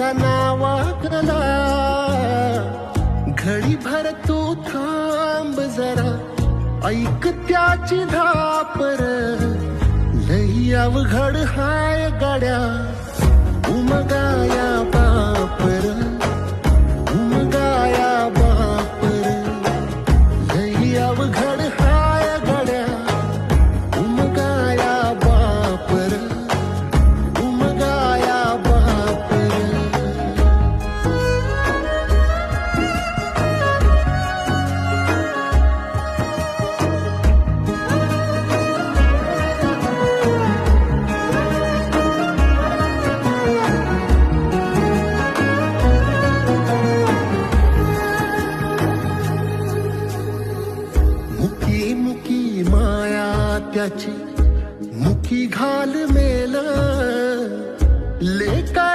का नावाकला, घडी भर तू थांब जरा, ऐक त्याची धापर, लई अवघड हाय गाड्या, उमगाया बापर, उमगाया बापर, लई अवघड हाय गाड्या, उमगाया बापर, उमगाया बापर. मुकी मुकी माया त्याची,